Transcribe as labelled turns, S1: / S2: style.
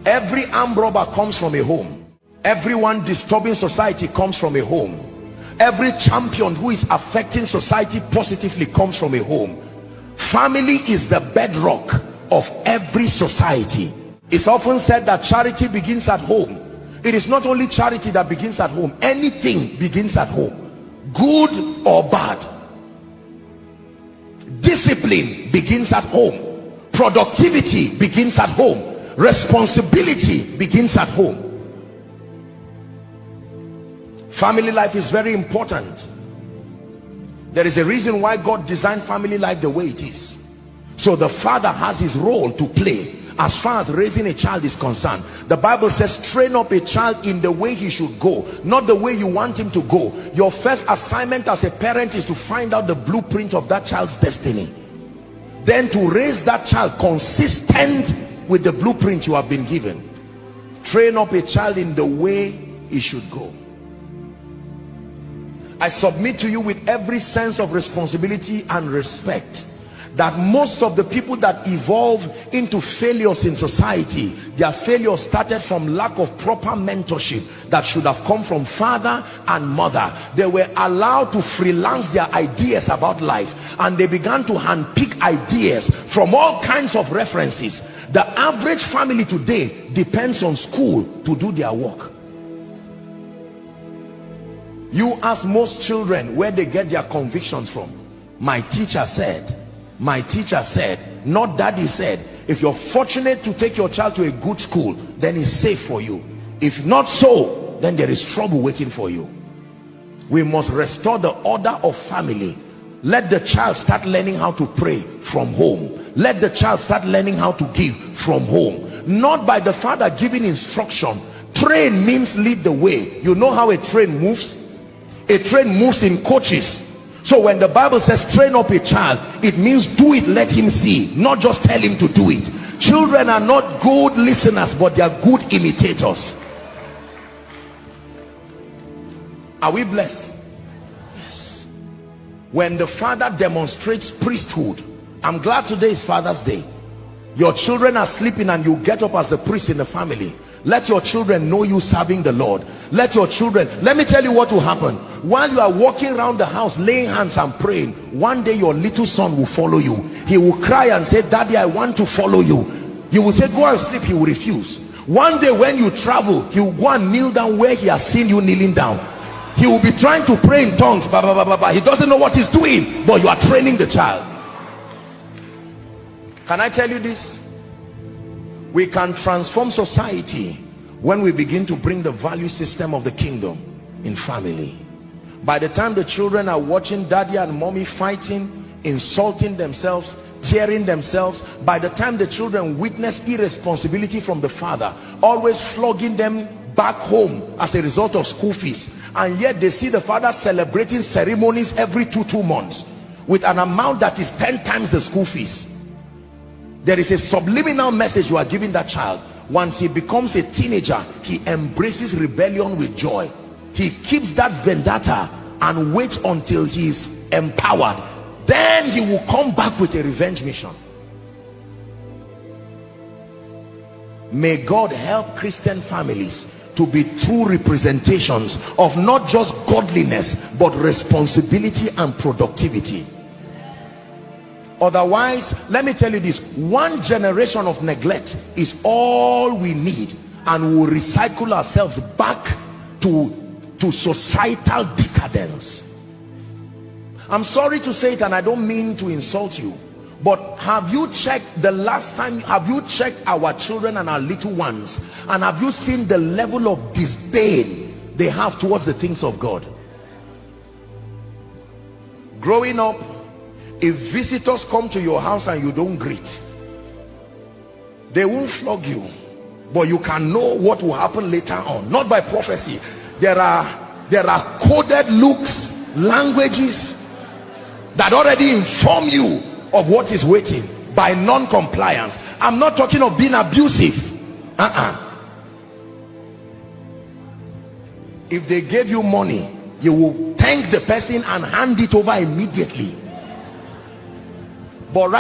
S1: Every armed robber comes from a home. Everyone disturbing society comes from a home. Every champion who is affecting society positively comes from a home. Family is the bedrock of every society. It's often said that charity begins at home. It is not only charity that begins at home. Anything begins at home, good or bad. Discipline begins at home. Productivity begins at home. Responsibility begins at home. Family life is very important. There is a reason why God designed family life the way it is. So the father has his role to play as far as raising a child is concerned. The Bible says, train up a child in the way he should go, not the way you want him to go. Your first assignment as a parent is to find out the blueprint of that child's destiny, then to raise that child consistent with the blueprint you have been given. Train up a child in the way he should go. I submit to you with every sense of responsibility and respect that most of the people that evolve into failures in society, their failure started from lack of proper mentorship that should have come from father and mother. They were allowed to freelance their ideas about life, and they began to handpick ideas from all kinds of references. The average family today depends on school to do their work. You ask most children where they get their convictions from. My teacher said, my teacher said, not daddy said. If you're fortunate to take your child to a good school, then it's safe for you. If not so, then there is trouble waiting for you. We must restore the order of family. Let the child start learning how to pray from home. Let the child start learning how to give from home, not by the father giving instruction. Train means lead the way. You know how a train moves? A train moves in coaches. So when the Bible says train up a child, it means do it, let him see, not just tell him to do it. Children are not good listeners, but they are good imitators. Are we blessed? Yes. When the father demonstrates priesthood, I'm glad today is Father's Day. Your children are sleeping and you get up as the priest in the family. Let your children know you serving the Lord. Let your children, let me tell you what will happen. While you are walking around the house laying hands and praying, one day your little son will follow you. He will cry and say, Daddy, I want to follow you. You will say, go and sleep. He will refuse. One day when you travel, he will go and kneel down where he has seen you kneeling down. He will be trying to pray in tongues. Bah, bah, bah, bah, bah. He doesn't know what he's doing, but you are training the child. Can I tell you this? We can transform society when we begin to bring the value system of the kingdom in family. By the time the children are watching daddy and mommy fighting, insulting themselves, tearing themselves, by the time the children witness irresponsibility from the father, always flogging them back home as a result of school fees, and yet they see the father celebrating ceremonies every two months with an amount that is 10 times the school fees, there is a subliminal message you are giving that child. Once he becomes a teenager, he embraces rebellion with joy. He keeps that vendetta and waits until he is empowered. Then he will come back with a revenge mission. May God help Christian families to be true representations of not just godliness, but responsibility and productivity. Otherwise, let me tell you this, one generation of neglect is all we need, and we'll recycle ourselves back to societal decadence. I'm sorry to say it, and I don't mean to insult you, but have you checked the last time, have you checked our children and our little ones, and have you seen the level of disdain they have towards the things of God? Growing up, if visitors come to your house and you don't greet, they won't flog you, but you can know what will happen later on, not by prophecy. There are coded looks, languages that already inform you of what is waiting by non-compliance. I'm not talking of being abusive. If they gave you money, you will thank the person and hand it over immediately. But right